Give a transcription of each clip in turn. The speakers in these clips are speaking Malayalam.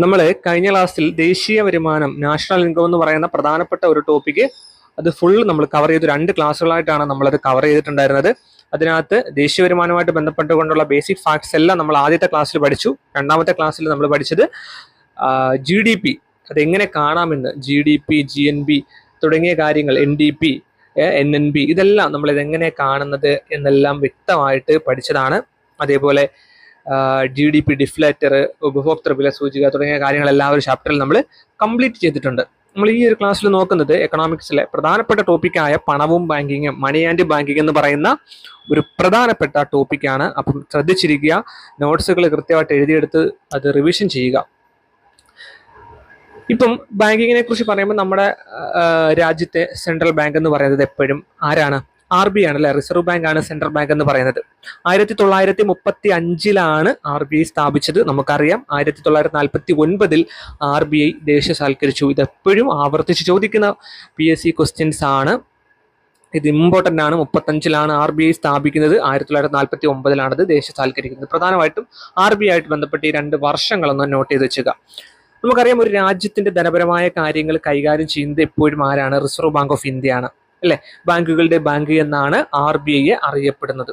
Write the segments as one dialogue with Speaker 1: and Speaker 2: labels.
Speaker 1: നമ്മൾ കഴിഞ്ഞ ക്ലാസ്സിൽ ദേശീയ വരുമാനം നാഷണൽ ഇൻകം എന്ന് പറയുന്ന പ്രധാനപ്പെട്ട ഒരു ടോപ്പിക്ക് അത് ഫുൾ നമ്മൾ കവർ ചെയ്തു. 2 ക്ലാസ്സുകളായിട്ടാണ് നമ്മളത് കവർ ചെയ്തിട്ടുണ്ടായിരുന്നത്. അതിനകത്ത് ദേശീയ വരുമാനവുമായിട്ട് ബന്ധപ്പെട്ടുകൊണ്ടുള്ള ബേസിക് ഫാക്ട്സ് എല്ലാം നമ്മൾ ആദ്യത്തെ ക്ലാസ്സിൽ പഠിച്ചു. രണ്ടാമത്തെ ക്ലാസ്സിൽ നമ്മൾ പഠിച്ചത് GDP അതെങ്ങനെ കാണാമെന്ന്, GDP, GNB തുടങ്ങിയ കാര്യങ്ങൾ, NDP, NNB ഇതെല്ലാം നമ്മൾ ഇതെങ്ങനെ കാണുന്നത് എന്നെല്ലാം വ്യക്തമായിട്ട് പഠിച്ചതാണ്. അതേപോലെ GDP ഡിഫ്ലേറ്റർ, ഉപഭോക്തൃ വില സൂചിക തുടങ്ങിയ കാര്യങ്ങളെല്ലാം ഒരു ചാപ്റ്ററിൽ നമ്മൾ കംപ്ലീറ്റ് ചെയ്തിട്ടുണ്ട്. നമ്മൾ ഈ ഒരു ക്ലാസ്സിൽ നോക്കുന്നത് എക്കണോമിക്സിലെ പ്രധാനപ്പെട്ട ടോപ്പിക്കായ പണവും ബാങ്കിങ്ങും, മണി ആൻഡ് ബാങ്കിങ് എന്ന് പറയുന്ന ഒരു പ്രധാനപ്പെട്ട ടോപ്പിക്കാണ്. അപ്പം ശ്രദ്ധിച്ചിരിക്കുക, നോട്ട്സുകൾ കൃത്യമായിട്ട് എഴുതിയെടുത്ത് അത് റിവിഷൻ ചെയ്യുക. ഇപ്പം ബാങ്കിങ്ങിനെ കുറിച്ച് പറയുമ്പോൾ നമ്മുടെ രാജ്യത്തെ സെൻട്രൽ ബാങ്ക് എന്ന് പറയുന്നത് എപ്പോഴും ആരാണ്? RBI ആണ് അല്ലെ, റിസർവ് ബാങ്ക് ആണ് സെൻട്രൽ ബാങ്ക് എന്ന് പറയുന്നത്. 1935 RBI സ്ഥാപിച്ചത്. നമുക്കറിയാം 1949 RBI ദേശസാൽക്കരിച്ചു. ഇതെപ്പോഴും ആവർത്തിച്ച് ചോദിക്കുന്ന PSC ക്വസ്റ്റ്യൻസ് ആണ്. ഇത് ഇമ്പോർട്ടൻ്റ് ആണ്. 35 RBI സ്ഥാപിക്കുന്നത്, 1949 ദേശസാൽക്കരിക്കുന്നത്. പ്രധാനമായിട്ടും RBI ആയിട്ട് ബന്ധപ്പെട്ട് ഈ 2 വർഷങ്ങളൊന്ന് നോട്ട് ചെയ്ത് വെച്ചുക. നമുക്കറിയാം ഒരു രാജ്യത്തിന്റെ ധനപരമായ കാര്യങ്ങൾ കൈകാര്യം ചെയ്യുന്നത് എപ്പോഴും ആരാണ്? റിസർവ് ബാങ്ക് ഓഫ് ഇന്ത്യ ആണ് അല്ലെ. ബാങ്കുകളുടെ ബാങ്ക് എന്നാണ് RBI അറിയപ്പെടുന്നത്.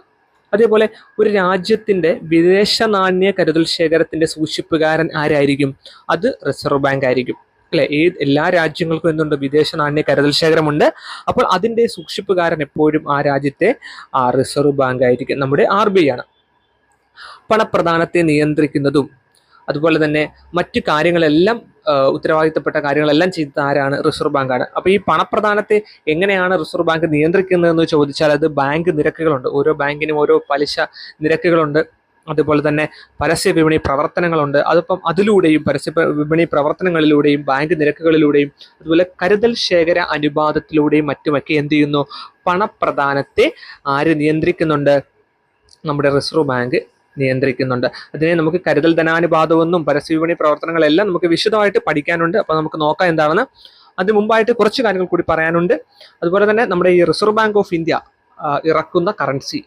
Speaker 1: അതേപോലെ ഒരു രാജ്യത്തിന്റെ വിദേശ നാണ്യ കരുതൽ ശേഖരത്തിന്റെ സൂക്ഷിപ്പുകാരൻ ആരായിരിക്കും? അത് റിസർവ് ബാങ്ക് ആയിരിക്കും അല്ലെ. എല്ലാ രാജ്യങ്ങൾക്കും എന്തുണ്ട്? വിദേശ നാണ്യ കരുതൽ ശേഖരമുണ്ട്. അപ്പോൾ അതിന്റെ സൂക്ഷിപ്പുകാരൻ എപ്പോഴും ആ രാജ്യത്തെ റിസർവ് ബാങ്ക് ആയിരിക്കും, നമ്മുടെ RBI ആണ്. പണപ്രധാനത്തെ നിയന്ത്രിക്കുന്നതും അതുപോലെ തന്നെ മറ്റു കാര്യങ്ങളെല്ലാം ഉത്തരവാദിത്തപ്പെട്ട കാര്യങ്ങളെല്ലാം ചെയ്തത് ആരാണ്? റിസർവ് ബാങ്കാണ്. അപ്പോൾ ഈ പണപ്രധാനത്തെ എങ്ങനെയാണ് റിസർവ് ബാങ്ക് നിയന്ത്രിക്കുന്നതെന്ന് ചോദിച്ചാൽ അത് ബാങ്ക് നിരക്കുകളുണ്ട്. ഓരോ ബാങ്കിനും ഓരോ പലിശ നിരക്കുകളുണ്ട്. അതുപോലെ തന്നെ പരസ്യ വിപണി പ്രവർത്തനങ്ങളുണ്ട്. അതിപ്പം അതിലൂടെയും പരസ്യ വിപണി പ്രവർത്തനങ്ങളിലൂടെയും ബാങ്ക് നിരക്കുകളിലൂടെയും അതുപോലെ കരുതൽ ശേഖര അനുപാതത്തിലൂടെയും മറ്റുമൊക്കെ എന്ത് ചെയ്യുന്നു? പണപ്രധാനത്തെ ആര് നിയന്ത്രിക്കുന്നുണ്ട്? നമ്മുടെ റിസർവ് ബാങ്ക് നിയന്ത്രിക്കുന്നുണ്ട്. അതിനെ നമുക്ക് കരുതൽ ധനാനുപാതമെന്നും പരസ്യ വിപണി പ്രവർത്തനങ്ങളെല്ലാം നമുക്ക് വിശദമായിട്ട് പഠിക്കാനുണ്ട്. അപ്പോൾ നമുക്ക് നോക്കാം എന്താണെന്ന്. അതിന് മുമ്പായിട്ട് കുറച്ച് കാര്യങ്ങൾ കൂടി പറയാനുണ്ട്. അതുപോലെ തന്നെ നമ്മുടെ ഈ റിസർവ് ബാങ്ക് ഓഫ് ഇന്ത്യ ഇറക്കുന്ന കറൻസി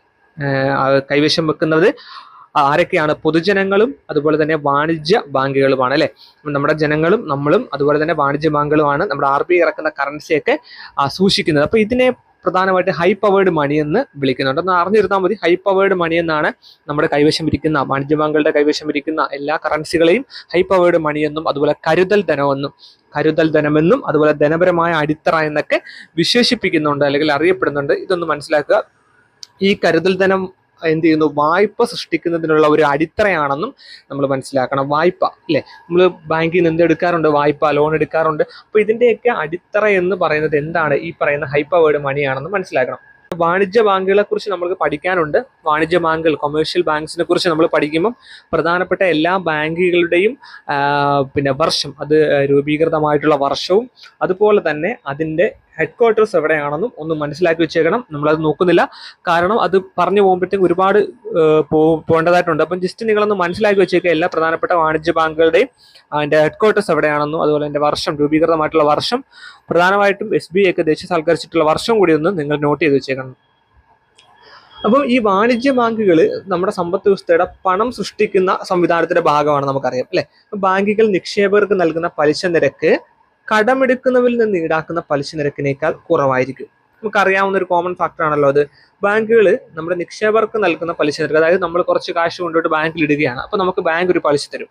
Speaker 1: കൈവശം വെക്കുന്നത് ആരൊക്കെയാണ്? പൊതുജനങ്ങളും അതുപോലെ തന്നെ വാണിജ്യ ബാങ്കുകളുമാണ് അല്ലെ. നമ്മുടെ ജനങ്ങളും നമ്മളും അതുപോലെ തന്നെ വാണിജ്യ ബാങ്കുകളുമാണ് നമ്മുടെ RBI ഇറക്കുന്ന കറൻസിയൊക്കെ സൂക്ഷിക്കുന്നത്. അപ്പൊ ഇതിനെ പ്രധാനമായിട്ട് ഹൈ പവേർഡ് മണി എന്ന് വിളിക്കുന്നുണ്ട്. ഒന്ന് അറിഞ്ഞിരുന്നാൽ മതി. ഹൈ പവേർഡ് മണി എന്നാണ് നമ്മുടെ കൈവശം ഇരിക്കുന്ന, വാണിജ്യ ബാങ്കുകളുടെ കൈവശം ഇരിക്കുന്ന എല്ലാ കറൻസികളെയും ഹൈ പവേർഡ് മണി എന്നും അതുപോലെ കരുതൽ ധനമെന്നും അതുപോലെ ധനപരമായ അടിത്തറ എന്നൊക്കെ വിശേഷിപ്പിക്കുന്നുണ്ട് അല്ലെങ്കിൽ അറിയപ്പെടുന്നുണ്ട്. ഇതൊന്ന് മനസ്സിലാക്കുക. ഈ കരുതൽ ധനം എന്ത് ചെയ്യുന്നു? വായ്പ സൃഷ്ടിക്കുന്നതിനുള്ള ഒരു അടിത്തറയാണെന്നും നമ്മൾ മനസ്സിലാക്കണം. വായ്പ അല്ലെ, നമ്മൾ ബാങ്കിൽ നിന്ന് എന്തെടുക്കാറുണ്ട്? വായ്പ, ലോൺ എടുക്കാറുണ്ട്. അപ്പൊ ഇതിന്റെയൊക്കെ അടിത്തറ എന്ന് പറയുന്നത് എന്താണ്? ഈ പറയുന്ന ഹൈ പവേർഡ് മണിയാണെന്ന് മനസ്സിലാക്കണം. വാണിജ്യ ബാങ്കുകളെ കുറിച്ച് നമുക്ക് പഠിക്കാനുണ്ട്. വാണിജ്യ ബാങ്കുകൾ, കൊമേഴ്ഷ്യൽ ബാങ്ക്സിനെ കുറിച്ച് നമ്മൾ പഠിക്കുമ്പോൾ പ്രധാനപ്പെട്ട എല്ലാ ബാങ്കുകളുടെയും പിന്നെ വർഷം, അത് രൂപീകൃതമായിട്ടുള്ള വർഷവും അതുപോലെ തന്നെ അതിൻ്റെ ഹെഡ്ക്വാർട്ടേഴ്സ് എവിടെയാണെന്നും ഒന്ന് മനസ്സിലാക്കി വെച്ചേക്കണം. നമ്മളത് നോക്കുന്നില്ല, കാരണം അത് പറഞ്ഞു പോകുമ്പോഴത്തേക്ക് ഒരുപാട് പോകേണ്ടതായിട്ടുണ്ട്. അപ്പം ജസ്റ്റ് നിങ്ങളൊന്ന് മനസ്സിലാക്കി വെച്ചേക്കുക എല്ലാ പ്രധാനപ്പെട്ട വാണിജ്യ ബാങ്കുകളുടെയും അതിൻ്റെ ഹെഡ്ക്വാർട്ടേഴ്സ് എവിടെയാണെന്നും അതുപോലെ അതിൻ്റെ വർഷം, രൂപീകൃതമായിട്ടുള്ള വർഷം, പ്രധാനമായിട്ടും SBI ഒക്കെ ദേശസാൽക്കരിച്ചിട്ടുള്ള വർഷം കൂടി ഒന്ന് നിങ്ങൾ നോട്ട് ചെയ്ത് വെച്ചേക്കണം. അപ്പം ഈ വാണിജ്യ ബാങ്കുകൾ നമ്മുടെ സമ്പദ് വ്യവസ്ഥയുടെ പണം സൃഷ്ടിക്കുന്ന സംവിധാനത്തിന്റെ ഭാഗമാണ്, നമുക്കറിയാം അല്ലെ. ബാങ്കുകൾ നിക്ഷേപകർക്ക് നൽകുന്ന പലിശ നിരക്ക് കടമെടുക്കുന്നവരിൽ നിന്ന് ഈടാക്കുന്ന പലിശ നിരക്കിനേക്കാൾ കുറവായിരിക്കും. നമുക്കറിയാവുന്ന ഒരു കോമൺ ഫാക്ടർ ആണല്ലോ അത്. ബാങ്കുകൾ നമ്മുടെ നിക്ഷേപകർക്ക് നൽകുന്ന പലിശ നിരക്ക്, അതായത് നമ്മൾ കുറച്ച് കാശ് കൊണ്ടുപോയിട്ട് ബാങ്കിൽ ഇടുകയാണ്, അപ്പൊ നമുക്ക് ബാങ്ക് ഒരു പലിശ തരും.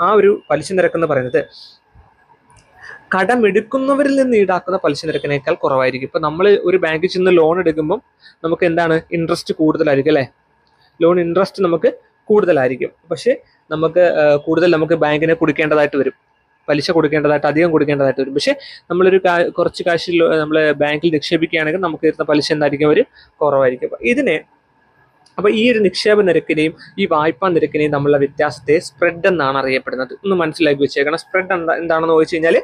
Speaker 1: ആ ഒരു പലിശ നിരക്ക് എന്ന് പറയുന്നത് കടമെടുക്കുന്നവരിൽ നിന്ന് ഈടാക്കുന്ന പലിശ നിരക്കിനേക്കാൾ കുറവായിരിക്കും. ഇപ്പൊ നമ്മൾ ഒരു ബാങ്കിൽ ചെന്ന് ലോൺ എടുക്കുമ്പോൾ നമുക്ക് എന്താണ്? ഇൻട്രസ്റ്റ് കൂടുതലായിരിക്കും അല്ലെ. ലോൺ ഇൻട്രസ്റ്റ് നമുക്ക് കൂടുതലായിരിക്കും. പക്ഷെ നമുക്ക് ബാങ്കിനെ കൊടുക്കേണ്ടതായിട്ട് വരും, പലിശ കൊടുക്കേണ്ടതായിട്ട്, അധികം കൊടുക്കേണ്ടതായിട്ട് വരും. പക്ഷെ നമ്മളൊരു കുറച്ച് കാശ് നമ്മൾ ബാങ്കിൽ നിക്ഷേപിക്കുകയാണെങ്കിൽ നമുക്ക് കിട്ടുന്ന പലിശ എന്തായിരിക്കും? ഒരു കുറവായിരിക്കും. അപ്പൊ ഈ ഒരു നിക്ഷേപ നിരക്കിനെയും ഈ വായ്പാ നിരക്കിനെയും തമ്മിലുള്ള വ്യത്യാസത്തെ സ്പ്രെഡ് എന്നാണ് അറിയപ്പെടുന്നത്. ഒന്ന് മനസ്സിലാക്കി വെച്ചേക്കണം. സ്പ്രെഡ് എന്താണെന്ന് ചോദിച്ചു കഴിഞ്ഞാൽ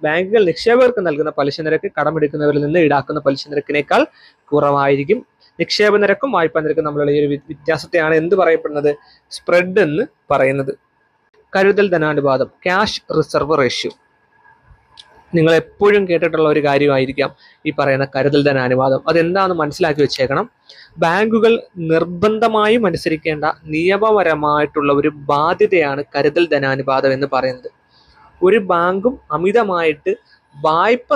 Speaker 1: ബാങ്കുകൾ നിക്ഷേപകർക്ക് നൽകുന്ന പലിശ നിരക്ക് കടമെടുക്കുന്നവരിൽ നിന്ന് ഈടാക്കുന്ന പലിശ നിരക്കിനേക്കാൾ കുറവായിരിക്കും. നിക്ഷേപ നിരക്കും വായ്പാ നിരക്കും തമ്മിലുള്ള ഈ ഒരു വ്യത്യാസത്തെയാണ് എന്ത് പറയപ്പെടുന്നത്? സ്പ്രെഡ് എന്ന് പറയുന്നത്. കരുതൽ ധനാനുപാതം, ക്യാഷ് റിസർവ് റേഷ്യോ. നിങ്ങൾ എപ്പോഴും കേട്ടിട്ടുള്ള ഒരു കാര്യമായിരിക്കാം ഈ പറയുന്ന കരുതൽ ധനാനുപാതം. അതെന്താണെന്ന് മനസ്സിലാക്കി വെച്ചേക്കണം. ബാങ്കുകൾ നിർബന്ധമായും അനുസരിക്കേണ്ട നിയമപരമായിട്ടുള്ള ഒരു ബാധ്യതയാണ് കരുതൽ ധനാനുപാതം എന്ന് പറയുന്നത്. ഒരു ബാങ്കും അമിതമായിട്ട് വായ്പ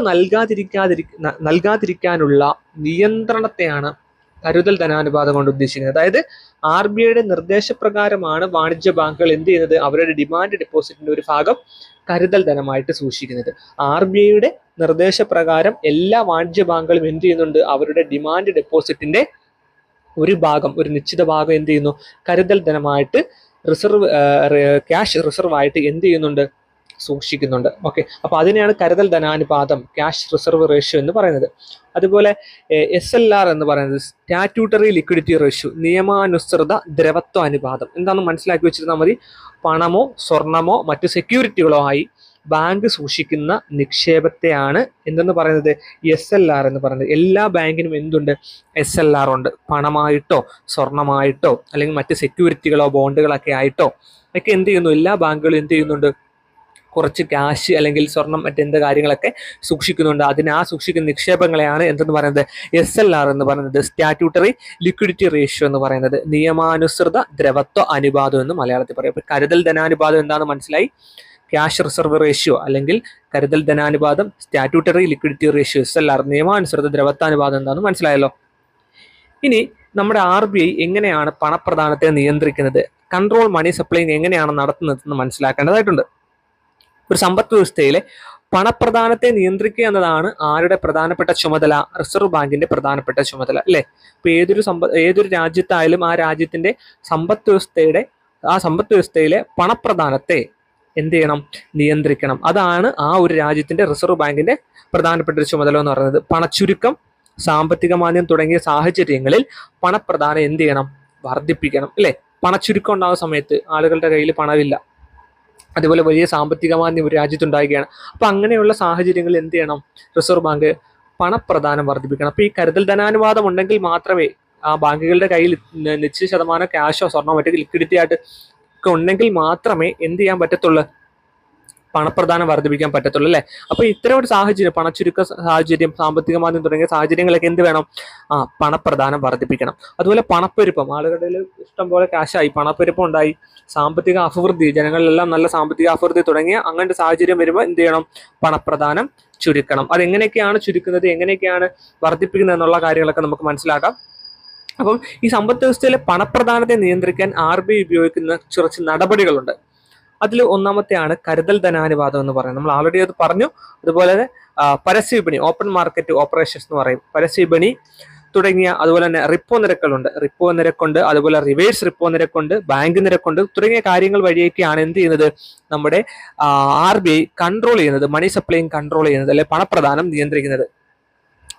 Speaker 1: നൽകാതിരിക്കാനുള്ള നിയന്ത്രണത്തെയാണ് കരുതൽ ധനാനുപാതം കൊണ്ട് ഉദ്ദേശിക്കുന്നത്. അതായത് RBIയുടെ നിർദ്ദേശപ്രകാരമാണ് വാണിജ്യ ബാങ്കുകൾ എന്ത് ചെയ്യുന്നത്, അവരുടെ ഡിമാൻഡ് ഡെപ്പോസിറ്റിന്റെ ഒരു ഭാഗം കരുതൽ ധനമായിട്ട് സൂക്ഷിക്കുന്നത്. RBIയുടെ നിർദ്ദേശപ്രകാരം എല്ലാ വാണിജ്യ ബാങ്കുകളും എന്ത് ചെയ്യുന്നുണ്ട്, അവരുടെ ഡിമാൻഡ് ഡെപ്പോസിറ്റിന്റെ ഒരു ഭാഗം, ഒരു നിശ്ചിത ഭാഗം എന്ത് ചെയ്യുന്നു, കരുതൽ ധനമായിട്ട് ക്യാഷ് റിസർവ് ആയിട്ട് എന്ത് ചെയ്യുന്നുണ്ട്, സൂക്ഷിക്കുന്നുണ്ട്. ഓക്കെ, അപ്പൊ അതിനെയാണ് കരുതൽ ധനാനുപാതം, ക്യാഷ് റിസർവ് റേഷ്യോ എന്ന് പറയുന്നത്. അതുപോലെ SLR എന്ന് പറയുന്നത് സ്റ്റാറ്റ്യൂട്ടറി ലിക്വിഡിറ്റി റേഷ്യോ, നിയമാനുസൃത ദ്രവത്വ അനുപാതം. എന്താണെന്ന് മനസ്സിലാക്കി വെച്ചിരുന്നാൽ മതി. പണമോ സ്വർണമോ മറ്റു സെക്യൂരിറ്റികളോ ആയി ബാങ്ക് സൂക്ഷിക്കുന്ന നിക്ഷേപത്തെയാണ് എന്തെന്ന് പറയുന്നത്, SLR എന്ന് പറയുന്നത്. എല്ലാ ബാങ്കിനും എന്തുണ്ട്, SLR ഉണ്ട്. പണമായിട്ടോ സ്വർണമായിട്ടോ അല്ലെങ്കിൽ മറ്റ് സെക്യൂരിറ്റികളോ ബോണ്ടുകളൊക്കെ ആയിട്ടോ ഒക്കെ എന്ത് ചെയ്യുന്നു, എല്ലാ ബാങ്കുകളും എന്ത് ചെയ്യുന്നുണ്ട്, കുറച്ച് ക്യാഷ് അല്ലെങ്കിൽ സ്വർണം മറ്റെന്ത് കാര്യങ്ങളൊക്കെ സൂക്ഷിക്കുന്നുണ്ട്. ആ സൂക്ഷിക്കുന്ന നിക്ഷേപങ്ങളെയാണ് എന്തെന്ന് പറയുന്നത്, SLR എന്ന് പറയുന്നത്, സ്റ്റാറ്റ്യൂട്ടറി ലിക്വിഡിറ്റി റേഷ്യോ എന്ന് പറയുന്നത്, നിയമാനുസൃത ദ്രവത്വ അനുപാതം എന്ന് മലയാളത്തിൽ പറയും. അപ്പോൾ കരുതൽ ധനാനുപാതം എന്താണെന്ന് മനസ്സിലായി. ക്യാഷ് റിസർവ് റേഷ്യോ അല്ലെങ്കിൽ കരുതൽ ധനാനുപാതം, സ്റ്റാറ്റ്യൂട്ടറി ലിക്വിഡിറ്റി റേഷ്യോ, SLR, നിയമാനുസൃത ദ്രവത്വാനുപാതം എന്താണെന്ന് മനസ്സിലായല്ലോ. ഇനി നമ്മുടെ RBI എങ്ങനെയാണ് പണപ്രദാനത്തെ നിയന്ത്രിക്കുന്നത്, കൺട്രോൾ മണി സപ്ലൈ എങ്ങനെയാണ് നടത്തുന്നതെന്ന് മനസ്സിലാക്കേണ്ടതായിട്ടുണ്ട്. ഒരു സമ്പദ് വ്യവസ്ഥയിലെ പണപ്രദാനത്തെ നിയന്ത്രിക്കുക എന്നതാണ് ആരുടെ പ്രധാനപ്പെട്ട ചുമതല, റിസർവ് ബാങ്കിന്റെ പ്രധാനപ്പെട്ട ചുമതല, അല്ലെ? ഇപ്പൊ ഏതൊരു രാജ്യത്തായാലും ആ രാജ്യത്തിന്റെ സമ്പദ് വ്യവസ്ഥയിലെ പണപ്രദാനത്തെ എന്ത് ചെയ്യണം, നിയന്ത്രിക്കണം. അതാണ് ആ ഒരു രാജ്യത്തിന്റെ റിസർവ് ബാങ്കിന്റെ പ്രധാനപ്പെട്ട ഒരു ചുമതല എന്ന് പറയുന്നത്. പണച്ചുരുക്കം, സാമ്പത്തിക മാന്ദ്യം തുടങ്ങിയ സാഹചര്യങ്ങളിൽ പണപ്രദാനം എന്ത് ചെയ്യണം, വർദ്ധിപ്പിക്കണം, അല്ലെ? പണച്ചുരുക്കം ഉണ്ടാകുന്ന സമയത്ത് ആളുകളുടെ കയ്യിൽ പണമില്ല, അതുപോലെ വലിയ സാമ്പത്തിക മാന്ദ്യം ഒരു രാജ്യത്തുണ്ടാകുകയാണ്. അപ്പൊ അങ്ങനെയുള്ള സാഹചര്യങ്ങളിൽ എന്ത് ചെയ്യണം, റിസർവ് ബാങ്ക് പണപ്രദാനം വർദ്ധിപ്പിക്കണം. അപ്പൊ ഈ കരുതൽ ധനാനുപാതം ഉണ്ടെങ്കിൽ മാത്രമേ ആ ബാങ്കുകളുടെ കയ്യിൽ നിശ്ചിത ശതമാനം ക്യാഷോ സ്വർണ്ണോ മറ്റു ലിക്വിഡിറ്റി ആയിട്ട് ഒക്കെ ഉണ്ടെങ്കിൽ മാത്രമേ എന്ത് ചെയ്യാൻ പറ്റത്തുള്ളൂ, പണപ്രദാനം വർദ്ധിപ്പിക്കാൻ പറ്റത്തുള്ളൂ, അല്ലെ? അപ്പൊ ഇത്തരം ഒരു സാഹചര്യം, പണച്ചുരുക്ക സാഹചര്യം, സാമ്പത്തിക മാന്ദ്യം തുടങ്ങിയ സാഹചര്യങ്ങളൊക്കെ എന്ത് വേണം, പണപ്രദാനം വർദ്ധിപ്പിക്കണം. അതുപോലെ പണപ്പെരുപ്പം, ആളുകളുടെ ഇഷ്ടം പോലെ ക്യാഷായി, പണപ്പെരുപ്പം ഉണ്ടായി, സാമ്പത്തിക അഭിവൃദ്ധി, ജനങ്ങളിലെല്ലാം നല്ല സാമ്പത്തിക അഭിവൃദ്ധി തുടങ്ങിയ അങ്ങനത്തെ സാഹചര്യം വരുമ്പോൾ എന്ത് ചെയ്യണം, പണപ്രദാനം ചുരുക്കണം. അതെങ്ങനെയൊക്കെയാണ് ചുരുക്കുന്നത്, എങ്ങനെയൊക്കെയാണ് വർദ്ധിപ്പിക്കുന്നത് എന്നുള്ള കാര്യങ്ങളൊക്കെ നമുക്ക് മനസ്സിലാക്കാം. അപ്പം ഈ സമ്പദ് വ്യവസ്ഥയിലെ പണപ്രദാനത്തെ നിയന്ത്രിക്കാൻ RBI ഉപയോഗിക്കുന്ന കുറച്ച് നടപടികളുണ്ട്. അതിൽ ഒന്നാമത്തെയാണ് കരുതൽ ധനാനുപാതം എന്ന് പറയുന്നത്. നമ്മൾ ആൾറെഡി അത് പറഞ്ഞു. അതുപോലെ പരസ്യ വിപണി, ഓപ്പൺ മാർക്കറ്റ് ഓപ്പറേഷൻസ് എന്ന് പറയും, പരസ്യ വിപണി തുടങ്ങിയ, അതുപോലെ തന്നെ റിപ്പോ നിരക്കുകളുണ്ട്, റിപ്പോ നിരക്കുണ്ട്, അതുപോലെ റിവേഴ്സ് റിപ്പോ നിരക്കുണ്ട്, ബാങ്ക് നിരക്കുണ്ട് തുടങ്ങിയ കാര്യങ്ങൾ വഴിയൊക്കെയാണ് എന്ത് ചെയ്യുന്നത്, നമ്മുടെ RBI കൺട്രോൾ ചെയ്യുന്നത്, മണി സപ്ലൈയും കൺട്രോൾ ചെയ്യുന്നത്, അല്ലെ പണപ്രദാനം നിയന്ത്രിക്കുന്നത്.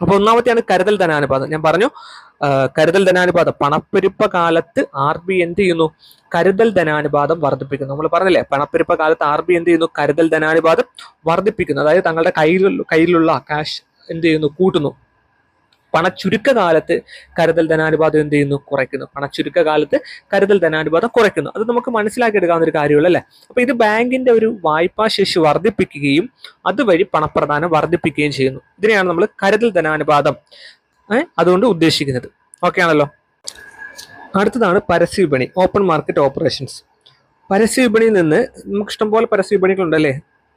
Speaker 1: അപ്പൊ ഒന്നാമത്തെയാണ് കരുതൽ ധനാനുപാതം. ഞാൻ പറഞ്ഞു കരുതൽ ധനാനുപാതം, പണപ്പെരുപ്പ കാലത്ത് RBI എന്ത് ചെയ്യുന്നു, കരുതൽ ധനാനുപാതം വർദ്ധിപ്പിക്കുന്നു. നമ്മൾ പറഞ്ഞില്ലേ, പണപ്പെരുപ്പ കാലത്ത് RBI എന്ത് ചെയ്യുന്നു, കരുതൽ ധനാനുപാതം വർദ്ധിപ്പിക്കുന്നു. അതായത് തങ്ങളുടെ കയ്യിലുള്ള ക്യാഷ് എന്ത് ചെയ്യുന്നു, കൂട്ടുന്നു. പണച്ചുരുക്ക കാലത്ത് കരുതൽ ധനാനുപാതം എന്ത് ചെയ്യുന്നു, കുറയ്ക്കുന്നു. പണച്ചുരുക്ക കാലത്ത് കരുതൽ ധനാനുപാതം കുറയ്ക്കുന്നു. അത് നമുക്ക് മനസ്സിലാക്കിയെടുക്കാവുന്ന ഒരു കാര്യമുള്ളൂ, അല്ലെ? അപ്പൊ ഇത് ബാങ്കിന്റെ ഒരു വായ്പാ ശേഷി വർദ്ധിപ്പിക്കുകയും അതുവഴി പണപ്രദാനം വർദ്ധിപ്പിക്കുകയും ചെയ്യുന്നു. ഇതിനെയാണ് നമ്മൾ കരുതൽ ധനാനുപാതം അതുകൊണ്ട് ഉദ്ദേശിക്കുന്നത്. ഓക്കെ ആണല്ലോ. അടുത്തതാണ് പരസ്യ വിപണി, ഓപ്പൺ മാർക്കറ്റ് ഓപ്പറേഷൻസ്. പരസ്യ വിപണിയിൽ നിന്ന് നമുക്ക് ഇഷ്ടംപോലെ പരസ്യ വിപണികളുണ്ടല്ലേ.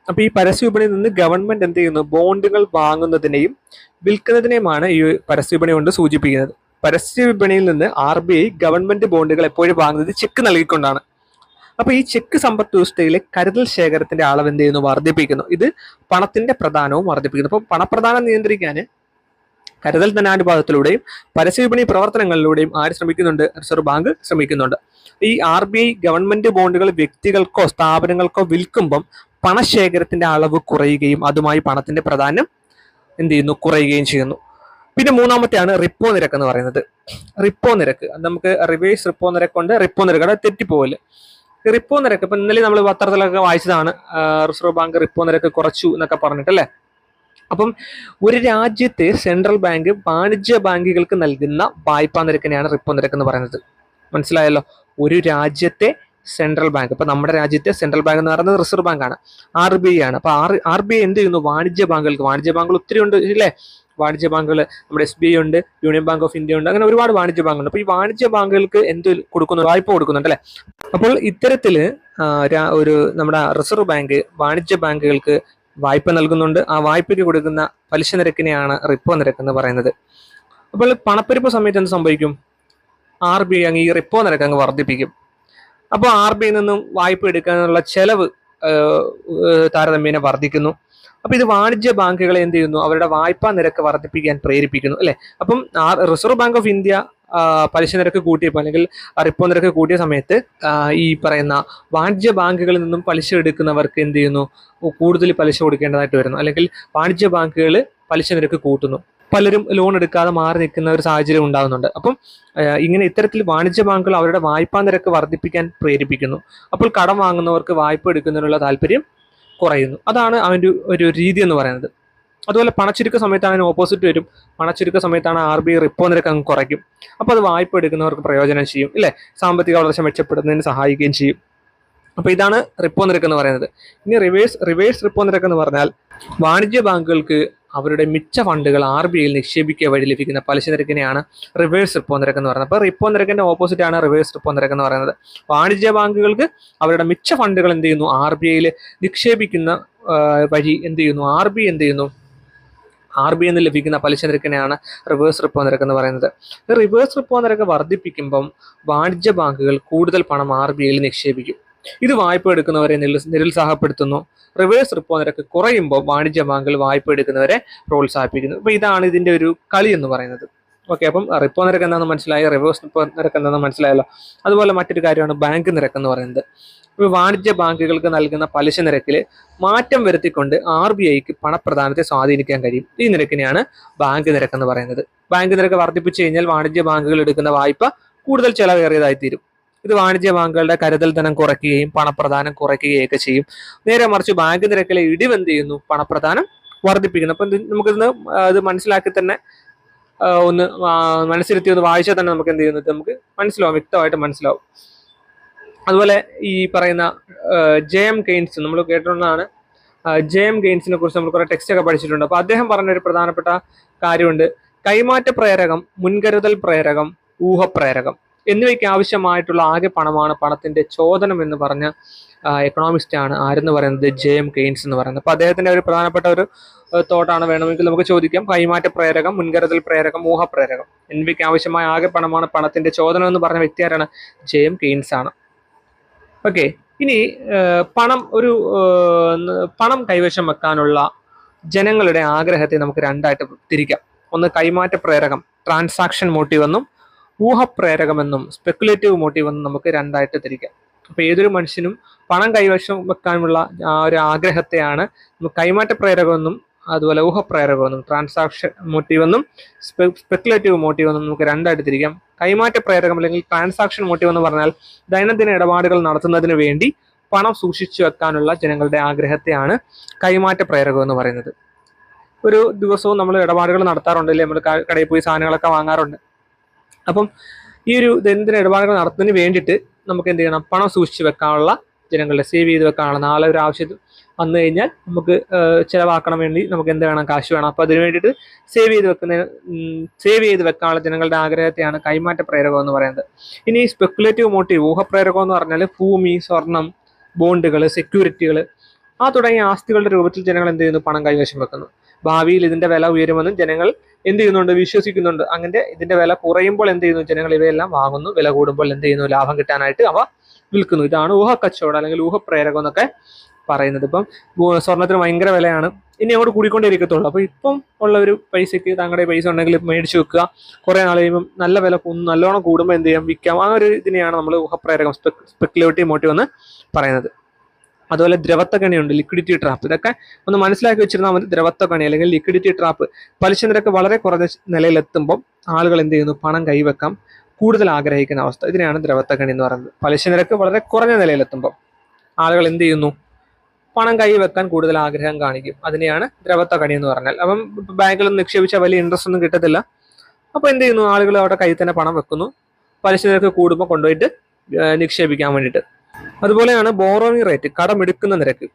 Speaker 1: അപ്പൊ ഈ പരസ്യ വിപണിയിൽ നിന്ന് ഗവൺമെന്റ് എന്ത് ചെയ്യുന്നു, ബോണ്ടുകൾ വാങ്ങുന്നതിനെയും വിൽക്കുന്നതിനെയുമാണ് ഈ പരസ്യ വിപണി കൊണ്ട് സൂചിപ്പിക്കുന്നത്. പരസ്യ വിപണിയിൽ നിന്ന് RBI ഗവൺമെന്റ് ബോണ്ടുകൾ എപ്പോഴും വാങ്ങുന്നത് ചെക്ക് നൽകിക്കൊണ്ടാണ്. അപ്പൊ ഈ ചെക്ക് സമ്പദ് വ്യവസ്ഥയിലെ കരുതൽ ശേഖരത്തിന്റെ അളവ് എന്ത് ചെയ്യുന്നു, വർദ്ധിപ്പിക്കുന്നു. ഇത് പണത്തിന്റെ പ്രധാനവും വർദ്ധിപ്പിക്കുന്നു. അപ്പൊ പണപ്രധാനം നിയന്ത്രിക്കാൻ കരുതൽ ധനാനുപാതത്തിലൂടെയും പരസ്യ വിപണി പ്രവർത്തനങ്ങളിലൂടെയും ആര് ശ്രമിക്കുന്നുണ്ട്, റിസർവ് ബാങ്ക് ശ്രമിക്കുന്നുണ്ട്. ഈ RBI ഗവൺമെന്റ് ബോണ്ടുകൾ വ്യക്തികൾക്കോ സ്ഥാപനങ്ങൾക്കോ വിൽക്കുമ്പം പണശേഖരത്തിന്റെ അളവ് കുറയുകയും അതുമായി പണത്തിന്റെ പ്രാധാന്യം എന്ത് ചെയ്യുന്നു, കുറയുകയും ചെയ്യുന്നു. പിന്നെ മൂന്നാമത്തെയാണ് റിപ്പോ നിരക്ക് എന്ന് പറയുന്നത്. റിപ്പോ നിരക്ക് നമുക്ക് റിവേഴ്സ് റിപ്പോ നിരക്കുണ്ട്, റിപ്പോ നിരക്ക് അത് തെറ്റിപ്പോവില്ല. റിപ്പോ നിരക്ക് ഇപ്പൊ ഇന്നലെ നമ്മൾ പത്രത്തിലൊക്കെ വായിച്ചതാണ്, റിസർവ് ബാങ്ക് റിപ്പോ നിരക്ക് കുറച്ചു എന്നൊക്കെ പറഞ്ഞിട്ടല്ലേ. അപ്പം ഒരു രാജ്യത്തെ സെൻട്രൽ ബാങ്ക് വാണിജ്യ ബാങ്കുകൾക്ക് നൽകുന്ന വായ്പാ നിരക്കിനെയാണ് റിപ്പോ നിരക്ക് എന്ന് പറയുന്നത്. മനസ്സിലായല്ലോ. ഒരു രാജ്യത്തെ സെൻട്രൽ ബാങ്ക്. ഇപ്പൊ നമ്മുടെ രാജ്യത്തെ സെൻട്രൽ ബാങ്ക് എന്ന് പറയുന്നത് റിസർവ് ബാങ്ക് ആണ്, RBI ആണ്. അപ്പൊ RBI എന്ത് ചെയ്യുന്നു? വാണിജ്യ ബാങ്കുകൾ ഒത്തിരി ഉണ്ട് ഇല്ലേ? വാണിജ്യ ബാങ്കുകൾ നമ്മുടെ SBI ഉണ്ട്, യൂണിയൻ ബാങ്ക് ഓഫ് ഇന്ത്യ ഉണ്ട്, അങ്ങനെ ഒരുപാട് വാണിജ്യ ബാങ്കുണ്ട്. അപ്പൊ ഈ വാണിജ്യ ബാങ്കുകൾക്ക് എന്ത് കൊടുക്കുന്നു? വായ്പ കൊടുക്കുന്നുണ്ട് അല്ലെ? അപ്പോൾ ഇത്തരത്തില് ഒരു നമ്മുടെ റിസർവ് ബാങ്ക് വാണിജ്യ ബാങ്കുകൾക്ക് വായ്പ നൽകുന്നുണ്ട്. ആ വായ്പയ്ക്ക് കൊടുക്കുന്ന പലിശ നിരക്കിനെയാണ് റിപ്പോ നിരക്ക് എന്ന് പറയുന്നത്. അപ്പോൾ പണപ്പെരുപ്പ സമയത്ത് എന്ത് സംഭവിക്കും? RBI അങ്ങ് ഈ റിപ്പോ നിരക്ക് അങ്ങ് വർദ്ധിപ്പിക്കും. അപ്പോൾ RBI നിന്നും വായ്പ എടുക്കാനുള്ള ചെലവ് താരതമ്യേന വർദ്ധിക്കുന്നു. അപ്പൊ ഇത് വാണിജ്യ ബാങ്കുകളെ എന്ത് ചെയ്യുന്നു? അവരുടെ വായ്പാ നിരക്ക് വർദ്ധിപ്പിക്കാൻ പ്രേരിപ്പിക്കുന്നു അല്ലെ? അപ്പം റിസർവ് ബാങ്ക് ഓഫ് ഇന്ത്യ പലിശ നിരക്ക് കൂട്ടിയപ്പോൾ അല്ലെങ്കിൽ റിപ്പോ നിരക്ക് കൂട്ടിയ സമയത്ത് ഈ പറയുന്ന വാണിജ്യ ബാങ്കുകളിൽ നിന്നും പലിശ എടുക്കുന്നവർക്ക് എന്ത് ചെയ്യുന്നു? കൂടുതൽ പലിശ കൊടുക്കേണ്ടതായിട്ട് വരുന്നു, അല്ലെങ്കിൽ വാണിജ്യ ബാങ്കുകൾ പലിശ നിരക്ക് കൂട്ടുന്നു. പലരും ലോൺ എടുക്കാതെ മാറി നിൽക്കുന്ന ഒരു സാഹചര്യം ഉണ്ടാകുന്നുണ്ട്. അപ്പം ഇങ്ങനെ ഇത്തരത്തിൽ വാണിജ്യ ബാങ്കുകൾ അവരുടെ വായ്പാ നിരക്ക് വർദ്ധിപ്പിക്കാൻ പ്രേരിപ്പിക്കുന്നു. അപ്പോൾ കടം വാങ്ങുന്നവർക്ക് വായ്പ എടുക്കുന്നതിനുള്ള താല്പര്യം കുറയുന്നു. അതാണ് അവൻ്റെ ഒരു രീതി എന്ന് പറയുന്നത്. അതുപോലെ പണച്ചുരുക്ക സമയത്താണ് അതിന് ഓപ്പോസിറ്റ് വരും. പണച്ചുരുക്ക സമയത്താണ് RBI റിപ്പോ നിരക്ക് അങ്ങ് കുറയ്ക്കും. അപ്പോൾ അത് വായ്പ എടുക്കുന്നവർക്ക് പ്രയോജനം ചെയ്യും ഇല്ലേ? സാമ്പത്തിക വളർച്ച മെച്ചപ്പെടുന്നതിന് സഹായിക്കുകയും ചെയ്യും. അപ്പോൾ ഇതാണ് റിപ്പോ നിരക്ക് എന്ന് പറയുന്നത്. ഇനി റിവേഴ്സ് റിപ്പോ നിരക്ക് എന്ന് പറഞ്ഞാൽ വാണിജ്യ ബാങ്കുകൾക്ക് അവരുടെ മിച്ച ഫണ്ടുകൾ RBIയിൽ നിക്ഷേപിക്കുക വഴി ലഭിക്കുന്ന പലിശ നിരക്കിനെയാണ് റിവേഴ്സ് റിപ്പോ നിരക്ക് എന്ന് പറയുന്നത്. അപ്പോൾ റിപ്പോ നിരക്കിന്റെ ഓപ്പോസിറ്റ് ആണ് റിവേഴ്സ് റിപ്പോ നിരക്ക് എന്ന് പറയുന്നത്. വാണിജ്യ ബാങ്കുകൾക്ക് അവരുടെ മിച്ച ഫണ്ടുകൾ എന്ത് ചെയ്യുന്നു? RBIയിൽ നിക്ഷേപിക്കുന്ന വഴി എന്ത് ചെയ്യുന്നു? RBI നിന്ന് ലഭിക്കുന്ന പലിശ നിരക്കിനെയാണ് റിവേഴ്സ് റിപ്പോ നിരക്ക് എന്ന് പറയുന്നത്. റിവേഴ്സ് റിപ്പോ നിരക്ക് വർദ്ധിപ്പിക്കുമ്പം വാണിജ്യ ബാങ്കുകൾ കൂടുതൽ പണം RBIയിൽ നിക്ഷേപിക്കും. ഇത് വായ്പ എടുക്കുന്നവരെ നിരുത്സാഹപ്പെടുത്തുന്നു. റിവേഴ്സ് റിപ്പോ നിരക്ക് കുറയുമ്പോൾ വാണിജ്യ ബാങ്കുകൾ വായ്പ എടുക്കുന്നവരെ പ്രോത്സാഹിപ്പിക്കുന്നു. അപ്പൊ ഇതാണ് ഇതിന്റെ ഒരു കളി എന്ന് പറയുന്നത്. ഓക്കെ, അപ്പം റിപ്പോ നിരക്ക് എന്താണെന്ന് മനസ്സിലായി, റിവേഴ്സ് റിപ്പോ നിരക്ക് എന്താണെന്ന് മനസ്സിലായല്ലോ. അതുപോലെ മറ്റൊരു കാര്യമാണ് ബാങ്ക് നിരക്ക് എന്ന് പറയുന്നത്. ഇപ്പോൾ വാണിജ്യ ബാങ്കുകൾക്ക് നൽകുന്ന പലിശ നിരക്കിൽ മാറ്റം വരുത്തിക്കൊണ്ട് RBIക്ക് പണപ്രദാനത്തെ സ്വാധീനിക്കാൻ കഴിയും. ഈ നിരക്കിനെയാണ് ബാങ്ക് നിരക്ക് എന്ന് പറയുന്നത്. ബാങ്ക് നിരക്ക് വർദ്ധിപ്പിച്ചു കഴിഞ്ഞാൽ വാണിജ്യ ബാങ്കുകൾ എടുക്കുന്ന വായ്പ കൂടുതൽ ചെലവേറിയതായി തീരും. ഇത് വാണിജ്യ ബാങ്കുകളുടെ കരുതൽ ധനം കുറയ്ക്കുകയും പണപ്രദാനം കുറയ്ക്കുകയൊക്കെ ചെയ്യും. നേരെ മറിച്ച് ബാങ്ക് നിരക്കിലെ ഇടിവ് എന്ത് ചെയ്യുന്നു? പണപ്രദാനം വർദ്ധിപ്പിക്കുന്നു. അപ്പം നമുക്കിന്ന് അത് മനസ്സിലാക്കി തന്നെ ഒന്ന് മനസ്സിരുത്തി ഒന്ന് വായിച്ചാൽ തന്നെ നമുക്ക് എന്ത് ചെയ്യുന്നത്? നമുക്ക് മനസ്സിലാവും, വ്യക്തമായിട്ട് മനസ്സിലാവും. അതുപോലെ ഈ പറയുന്ന JM കെയ്ൻസ് നമ്മൾ കേട്ടിട്ടുള്ളതാണ്. JM കെയ്ൻസിനെ കുറിച്ച് നമ്മൾ കുറെ ടെക്സ്റ്റ് ഒക്കെ പഠിച്ചിട്ടുണ്ട്. അപ്പൊ അദ്ദേഹം പറഞ്ഞൊരു പ്രധാനപ്പെട്ട കാര്യമുണ്ട്. കൈമാറ്റ പ്രേരകം, മുൻകരുതൽ പ്രേരകം, ഊഹപ്രേരകം എന്നിവയ്ക്ക് ആവശ്യമായിട്ടുള്ള ആകെ പണമാണ് പണത്തിന്റെ ചോദനം എന്ന് പറഞ്ഞ എക്കണോമിസ്റ്റ് ആണ് ആരെന്ന് പറയുന്നത്? JM കെയ്ൻസ് എന്ന് പറയുന്നത്. അപ്പൊ അദ്ദേഹത്തിന്റെ ഒരു പ്രധാനപ്പെട്ട ഒരു തോട്ടാണ്, വേണമെങ്കിൽ നമുക്ക് ചോദിക്കാം. കൈമാറ്റ പ്രേരകം, മുൻകരുതൽ പ്രേരകം, ഊഹപ്രേരകം എന്നിവയ്ക്ക് ആവശ്യമായ ആകെ പണമാണ് പണത്തിന്റെ ചോദനം എന്ന് പറഞ്ഞ വ്യക്തി ആരാണ്? JM കെയ്ൻസ് ആണ്. ഓക്കെ, ഇനി പണം കൈവശം വെക്കാനുള്ള ജനങ്ങളുടെ ആഗ്രഹത്തെ നമുക്ക് രണ്ടായിട്ട് തിരിക്കാം. ഒന്ന് കൈമാറ്റ പ്രേരകം, ട്രാൻസാക്ഷൻ മോട്ടീവ് എന്നും ഊഹപ്രേരകമെന്നും സ്പെക്കുലേറ്റീവ് മോട്ടീവ് എന്നും നമുക്ക് രണ്ടായിട്ട് തിരിക്കാം. അപ്പൊ ഏതൊരു മനുഷ്യനും പണം കൈവശം വെക്കാനുള്ള ഒരു ആഗ്രഹത്തെയാണ് കൈമാറ്റ പ്രേരകമെന്നും അതുപോലെ ഊഹപ്രേരകമെന്നും ട്രാൻസാക്ഷൻ മോട്ടീവ് എന്നും സ്പെക്കുലേറ്റീവ് മോട്ടീവ് എന്നും നമുക്ക് രണ്ടായിട്ട് തിരിക്കാം. കൈമാറ്റ പ്രേരകം അല്ലെങ്കിൽ ട്രാൻസാക്ഷൻ മോട്ടീവ് എന്ന് പറഞ്ഞാൽ ദൈനംദിന ഇടപാടുകൾ നടത്തുന്നതിന് വേണ്ടി പണം സൂക്ഷിച്ചു വെക്കാനുള്ള ജനങ്ങളുടെ ആഗ്രഹത്തെയാണ് കൈമാറ്റ പ്രേരകം എന്ന് പറയുന്നത്. ഒരു ദിവസവും നമ്മൾ ഇടപാടുകൾ നടത്താറുണ്ട് അല്ലേ? നമ്മൾ കടയിൽ പോയി സാധനങ്ങളൊക്കെ വാങ്ങാറുണ്ട്. അപ്പം ഈ ഒരു ദൈനംദിന ഇടപാടുകൾ നടത്തുന്നതിന് വേണ്ടിയിട്ട് നമുക്ക് എന്ത് ചെയ്യണം? പണം സൂക്ഷിച്ചു വെക്കാനുള്ള ജനങ്ങളുടെ സേവ് ചെയ്ത് വെക്കാനുള്ള, നാളെ ഒരു ആവശ്യം വന്നു കഴിഞ്ഞാൽ നമുക്ക് ചിലവാക്കണം വേണ്ടി നമുക്ക് എന്ത് വേണം? കാശ് വേണം. അപ്പൊ അതിന് വേണ്ടിയിട്ട് സേവ് ചെയ്ത് വെക്കാനുള്ള ജനങ്ങളുടെ ആഗ്രഹത്തെയാണ് കൈമാറ്റ പ്രേരകം എന്ന് പറയുന്നത്. ഇനി സ്പെക്കുലേറ്റീവ് മോട്ടീവ്, ഊഹപ്രേരകം എന്ന് പറഞ്ഞാൽ ഭൂമി, സ്വർണം, ബോണ്ടുകൾ, സെക്യൂരിറ്റികൾ തുടങ്ങിയ ആസ്തികളുടെ രൂപത്തിൽ ജനങ്ങൾ എന്ത് ചെയ്യുന്നു? പണം കൈവശം വെക്കുന്നു. ഭാവിയിൽ ഇതിന്റെ വില ഉയരുമെന്നും ജനങ്ങൾ എന്ത് ചെയ്യുന്നുണ്ട്? വിശ്വസിക്കുന്നുണ്ട്. അങ്ങനെ ഇതിന്റെ വില കുറയുമ്പോൾ എന്ത് ചെയ്യുന്നു? ജനങ്ങൾ ഇവയെല്ലാം വാങ്ങുന്നു. വില കൂടുമ്പോൾ എന്ത് ചെയ്യുന്നു? ലാഭം കിട്ടാനായിട്ട് അവ വിൽക്കുന്നു. ഇതാണ് ഊഹക്കച്ചവടം അല്ലെങ്കിൽ ഊഹപ്രേരകം എന്നൊക്കെ പറയുന്നത്. ഇപ്പം സ്വർണത്തിന് ഭയങ്കര വിലയാണ്, ഇനി അങ്ങോട്ട് കൂടിക്കൊണ്ടേയിരിക്കത്തുള്ളൂ. അപ്പൊ ഇപ്പം ഉള്ള ഒരു പൈസക്ക് താങ്കളുടെ പൈസ ഉണ്ടെങ്കിൽ മേടിച്ചു വെക്കുക. കുറെ നാൾ കഴിയുമ്പോൾ നല്ല വില നല്ലോണം കൂടുമ്പോൾ എന്ത് ചെയ്യാം? വിൽക്കാം. ആ ഒരു ഇതിനെയാണ് നമ്മൾ ഊഹപ്രേരകം, സ്പെക്കുലേറ്റീവ് മോട്ടീവ് എന്ന് പറയുന്നത്. അതുപോലെ ദ്രവത്വകണിയുണ്ട്, ലിക്വിഡിറ്റി ട്രാപ്പ്. ഇതൊക്കെ ഒന്ന് മനസ്സിലാക്കി വെച്ചിരുന്നാൽ മതി. ദ്രവത്വകണി അല്ലെങ്കിൽ ലിക്വിഡിറ്റി ട്രാപ്പ്, പലിശ നിരക്ക് വളരെ കുറഞ്ഞ നിലയിലെത്തുമ്പോൾ ആളുകൾ എന്ത് ചെയ്യുന്നു? പണം കൈവെക്കാം കൂടുതൽ ആഗ്രഹിക്കുന്ന അവസ്ഥ. ഇതിനെയാണ് ദ്രവത്വകണി എന്ന് പറയുന്നത്. പലിശ നിരക്ക് വളരെ കുറഞ്ഞ നിലയിലെത്തുമ്പോൾ ആളുകൾ എന്ത് ചെയ്യുന്നു? പണം കൈവെക്കാൻ കൂടുതൽ ആഗ്രഹം കാണിക്കും. അതിനെയാണ് ദ്രവത്വകണി എന്ന് പറഞ്ഞാൽ. അപ്പം ബാങ്കിൽ നിന്ന് നിക്ഷേപിച്ചാൽ വലിയ ഇൻട്രസ്റ്റ് ഒന്നും കിട്ടത്തില്ല. അപ്പൊ എന്ത് ചെയ്യുന്നു? ആളുകൾ അവിടെ കയ്യിൽ തന്നെ പണം വെക്കുന്നു. പലിശ നിരക്ക് കൂടുമ്പോൾ കൊണ്ടുപോയിട്ട് നിക്ഷേപിക്കാൻ വേണ്ടിയിട്ട്. അതുപോലെയാണ് ബോറോയിങ് റേറ്റ്, കടമെടുക്കുന്ന നിരക്ക്.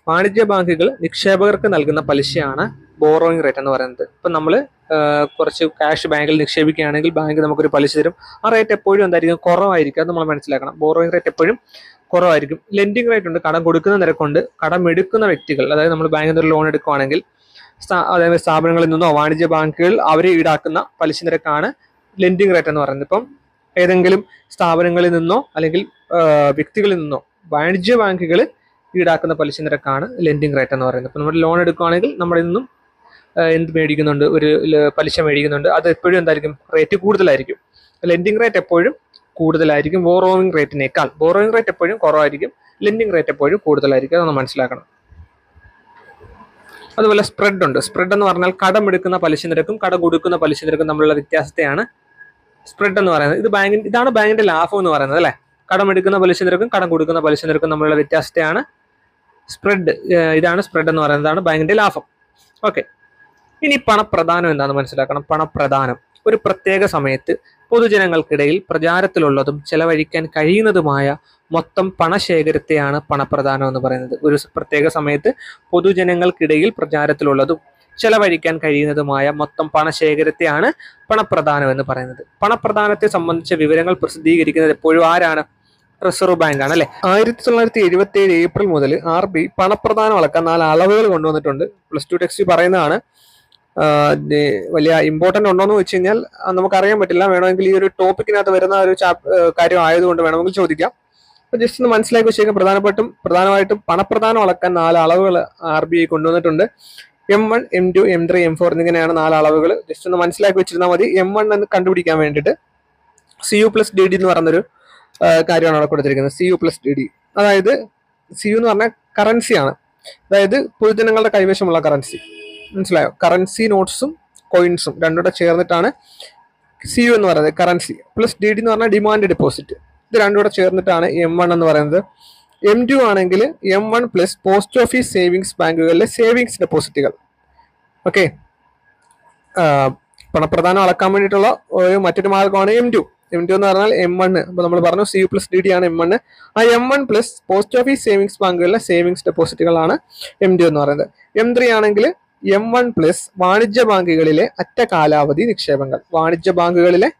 Speaker 1: വാണിജ്യ ബാങ്കുകൾ നിക്ഷേപകർക്ക് നൽകുന്ന പലിശയാണ് ബോറോയിങ് റേറ്റ് എന്ന് പറയുന്നത്. ഇപ്പം നമ്മൾ കുറച്ച് ക്യാഷ് ബാങ്കിൽ നിക്ഷേപിക്കുകയാണെങ്കിൽ ബാങ്ക് നമുക്കൊരു പലിശ തരും. ആ റേറ്റ് എപ്പോഴും എന്തായിരിക്കും? കുറവായിരിക്കും. അത് നമ്മൾ മനസ്സിലാക്കണം. ബോറോയിങ് റേറ്റ് എപ്പോഴും കുറവായിരിക്കും. ലെൻഡിങ് റേറ്റ് ഉണ്ട്, കടം കൊടുക്കുന്ന നിരക്കുണ്ട്. കടം എടുക്കുന്ന വ്യക്തികൾ, അതായത് നമ്മൾ ബാങ്കിൽ നിന്ന് ഒരു ലോൺ എടുക്കുകയാണെങ്കിൽ അതായത് സ്ഥാപനങ്ങളിൽ നിന്നോ വാണിജ്യ ബാങ്കുകൾ അവർ ഈടാക്കുന്ന പലിശ നിരക്കാണ് ലെൻഡിങ് റേറ്റ് എന്ന് പറയുന്നത്. ഇപ്പം ഏതെങ്കിലും സ്ഥാപനങ്ങളിൽ നിന്നോ അല്ലെങ്കിൽ വ്യക്തികളിൽ നിന്നോ വാണിജ്യ ബാങ്കുകൾ ഈടാക്കുന്ന പലിശ നിരക്കാണ് ലെൻഡിങ് റേറ്റ് എന്ന് പറയുന്നത്. ഇപ്പം നമ്മൾ ലോൺ എടുക്കുകയാണെങ്കിൽ നമ്മുടെ നിന്നും എന്ത് മേടിക്കുന്നുണ്ട്? ഒരു പലിശ മേടിക്കുന്നുണ്ട്. അത് എപ്പോഴും എന്തായിരിക്കും? റേറ്റ് കൂടുതലായിരിക്കും. ലെൻഡിങ് റേറ്റ് എപ്പോഴും കൂടുതലായിരിക്കും ബോറോയിങ് റേറ്റിനേക്കാൾ. ബോറോയിങ് റേറ്റ് എപ്പോഴും കുറവായിരിക്കും, ലെൻഡിങ് റേറ്റ് എപ്പോഴും കൂടുതലായിരിക്കും. അതൊന്ന് മനസ്സിലാക്കണം. അതുപോലെ സ്പ്രെഡ് ഉണ്ട്. സ്പ്രെഡ് എന്ന് പറഞ്ഞാൽ കടം എടുക്കുന്ന പലിശ നിരക്കും കടം കൊടുക്കുന്ന പലിശ നിരക്കും തമ്മിലുള്ള വ്യത്യാസത്തെയാണ് സ്പ്രെഡ് എന്ന് പറയുന്നത്. ഇതാണ് ബാങ്കിന്റെ ലാഭം എന്ന് പറയുന്നത് അല്ലേ. കടം എടുക്കുന്ന പലിശ നിരക്കും കടം കൊടുക്കുന്ന പലിശ നിരക്കും തമ്മിലുള്ള വ്യത്യാസത്തെയാണ് സ്പ്രെഡ്. ഇതാണ് സ്പ്രെഡ് എന്ന് പറയുന്നതാണ് ബാങ്കിന്റെ ലാഭം. ഓക്കെ, ഇനി പണപ്രദാനം എന്താണെന്ന് മനസ്സിലാക്കണം. പണപ്രദാനം ഒരു പ്രത്യേക സമയത്ത് പൊതുജനങ്ങൾക്കിടയിൽ പ്രചാരത്തിലുള്ളതും ചെലവഴിക്കാൻ കഴിയുന്നതുമായ മൊത്തം പണശേഖരത്തെയാണ് പണപ്രദാനം എന്ന് പറയുന്നത്. ഒരു പ്രത്യേക സമയത്ത് പൊതുജനങ്ങൾക്കിടയിൽ പ്രചാരത്തിലുള്ളതും ചെലവഴിക്കാൻ കഴിയുന്നതുമായ മൊത്തം പണശേഖരത്തെയാണ് പണപ്രദാനം എന്ന് പറയുന്നത്. പണപ്രദാനത്തെ സംബന്ധിച്ച വിവരങ്ങൾ പ്രസിദ്ധീകരിക്കുന്നത് എപ്പോഴും ആരാണ്? റിസർവ് ബാങ്ക് ആണ് അല്ലെ. 1977 ഏപ്രിൽ മുതൽ RBI പണപ്രദാനം അളക്കാൻ 4 അളവുകൾ കൊണ്ടുവന്നിട്ടുണ്ട്. +2 ടെക്സ്റ്റ് പറയുന്നതാണ്. വലിയ ഇമ്പോർട്ടൻ്റ് ഉണ്ടോ എന്ന് വെച്ച് കഴിഞ്ഞാൽ നമുക്കറിയാൻ പറ്റില്ല. വേണമെങ്കിൽ ഈ ഒരു ടോപ്പിക്കിനകത്ത് വരുന്ന ഒരു കാര്യം ആയതുകൊണ്ട് വേണമെങ്കിൽ ചോദിക്കാം. അപ്പൊ ജസ്റ്റ് ഒന്ന് മനസ്സിലാക്കി വെച്ചേക്കാം. പ്രധാനമായിട്ടും പണപ്രദാനം അളക്കാൻ 4 അളവുകൾ RBI കൊണ്ടുവന്നിട്ടുണ്ട്. M1, M2, M3, M4 എന്നിങ്ങനെയാണ് 4 അളവുകൾ. ജസ്റ്റ് ഒന്ന് മനസ്സിലാക്കി വെച്ചിരുന്നാൽ മതി. M1 എന്ന് കണ്ടുപിടിക്കാൻ വേണ്ടിയിട്ട് CU+DD എന്ന് പറഞ്ഞൊരു കാര്യമാണ് അവിടെ കൊടുത്തിരിക്കുന്നത്. CU+DD, അതായത് CU എന്ന് പറഞ്ഞാൽ കറൻസിയാണ്. അതായത് പൊതുജനങ്ങളുടെ കൈവശമുള്ള കറൻസി. മനസ്സിലായോ? കറൻസി നോട്ട്സും കോയിൻസും രണ്ടുകൂടെ ചേർന്നിട്ടാണ് CU എന്ന് പറയുന്നത്, കറൻസി. +DD എന്ന് പറഞ്ഞാൽ ഡിമാൻഡ് ഡെപ്പോസിറ്റ്. ഇത് രണ്ടുകൂടെ ചേർന്നിട്ടാണ് M1 എന്ന് പറയുന്നത്. M2 ആണെങ്കിൽ M1 plus post office savings ബാങ്കുകളിലെ സേവിങ്സ് ഡെപ്പോസിറ്റുകൾ. ഓക്കെ, പണപ്രദാനം അളക്കാൻ വേണ്ടിയിട്ടുള്ള മറ്റൊരു മാർഗമാണ് M2 എന്ന് പറഞ്ഞാൽ M1. അപ്പൊ നമ്മൾ പറഞ്ഞു CU+DD ആണ് M1. ആ M1 plus post office savings ബാങ്കുകളിലെ സേവിങ്സ് ഡെപ്പോസിറ്റുകളാണ് M2 എന്ന് പറയുന്നത്. M3 ആണെങ്കിൽ M1 പ്ലസ് വാണിജ്യ ബാങ്കുകളിലെ അറ്റ കാലാവധി നിക്ഷേപങ്ങൾ. വാണിജ്യ ബാങ്കുകളിലെ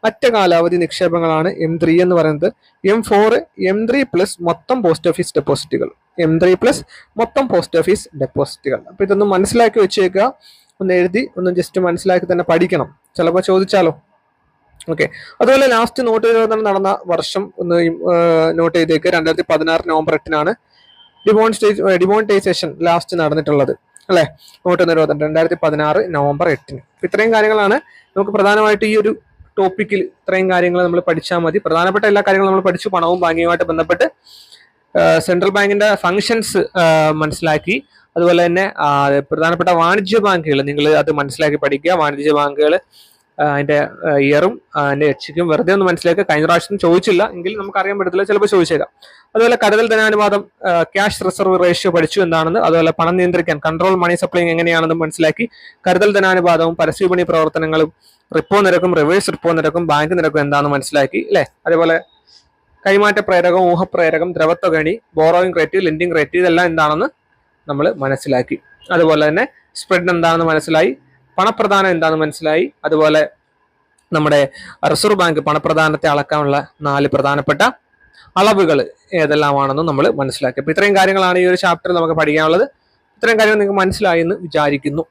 Speaker 1: അറ്റ കാലാവധി നിക്ഷേപങ്ങളാണ് M3 എന്ന് പറയുന്നത്. M4 M3 പ്ലസ് മൊത്തം പോസ്റ്റ് ഓഫീസ് ഡെപ്പോസിറ്റുകൾ. M3 പ്ലസ് മൊത്തം പോസ്റ്റ് ഓഫീസ് ഡെപ്പോസിറ്റുകൾ. അപ്പൊ ഇതൊന്ന് മനസ്സിലാക്കി വെച്ചേക്കുക. ഒന്ന് എഴുതി ഒന്ന് ജസ്റ്റ് മനസ്സിലാക്കി തന്നെ പഠിക്കണം, ചിലപ്പോൾ ചോദിച്ചാലോ. ഓക്കെ, അതുപോലെ ലാസ്റ്റ് നോട്ട് നിരോധനം നടന്ന വർഷം ഒന്ന് നോട്ട് ചെയ്തേക്ക്. 2016 നവംബർ 8-നാണ് ഡിമോണിറ്റൈസേഷൻ ലാസ്റ്റ് നടന്നിട്ടുള്ളത് അല്ലെ. നോട്ട് നിരോധനം 2016 നവംബർ 8-ന്. ഇത്രയും കാര്യങ്ങളാണ് നമുക്ക് പ്രധാനമായിട്ട് ഈ ഒരു ടോപ്പിക്കിൽ. ഇത്രയും കാര്യങ്ങൾ നമ്മൾ പഠിച്ചാൽ മതി. പ്രധാനപ്പെട്ട എല്ലാ കാര്യങ്ങളും നമ്മൾ പഠിച്ചു. പണവും ബാങ്കിങ്ങുമായിട്ട് ബന്ധപ്പെട്ട് സെൻട്രൽ ബാങ്കിന്റെ ഫങ്ഷൻസ് മനസ്സിലാക്കി. അതുപോലെ തന്നെ പ്രധാനപ്പെട്ട വാണിജ്യ ബാങ്കുകൾ നിങ്ങൾ അത് മനസ്സിലാക്കി പഠിക്കുക. വാണിജ്യ ബാങ്കുകൾ അതിന്റെ ഇയറും അതിന്റെ എച്ചിക്കും വെറുതെ ഒന്ന് മനസ്സിലാക്കുക. കഴിഞ്ഞ പ്രാവശ്യം ചോദിച്ചില്ല എങ്കിൽ നമുക്ക് അറിയാൻ പറ്റത്തില്ല, ചിലപ്പോൾ ചോദിച്ചേക്കാം. അതുപോലെ കരുതൽ ധനാനുപാതം, ക്യാഷ് റിസർവ് റേഷ്യോ പഠിച്ചു എന്താണെന്ന്. അതുപോലെ പണം നിയന്ത്രിക്കാൻ കൺട്രോൾ മണി സപ്ലൈങ് എങ്ങനെയാണെന്ന് മനസ്സിലാക്കി. കരുതൽ ധനാനുപാതവും പരസ്യവിപണി പ്രവർത്തനങ്ങളും റിപ്പോ നിരക്കും റിവേഴ്സ് റിപ്പോ നിരക്കും ബാങ്ക് നിരക്കും എന്താണെന്ന് മനസ്സിലാക്കി അല്ലെ. അതേപോലെ കൈമാറ്റ പ്രേരകം, ഊഹപ്രേരകം, ദ്രവത്വഗണി, ബോറോയിങ് റേറ്റ്, ലെൻഡിങ് റേറ്റ് ഇതെല്ലാം എന്താണെന്ന് നമ്മൾ മനസ്സിലാക്കി. അതുപോലെ തന്നെ സ്പ്രെഡ് എന്താണെന്ന് മനസ്സിലായി, പണപ്രദാനം എന്താണെന്ന് മനസ്സിലായി. അതുപോലെ നമ്മുടെ റിസർവ് ബാങ്ക് പണപ്രദാനത്തെ അളക്കാനുള്ള 4 പ്രധാനപ്പെട്ട അളവുകൾ ഏതെല്ലാമാണെന്നും നമ്മൾ മനസ്സിലാക്കി. അപ്പൊ ഇത്രയും കാര്യങ്ങളാണ് ഈ ഒരു ചാപ്റ്ററിൽ നമുക്ക് പഠിക്കാനുള്ളത്. ഇത്രയും കാര്യങ്ങൾ നിങ്ങൾക്ക് മനസ്സിലായി എന്ന് വിചാരിക്കുന്നു.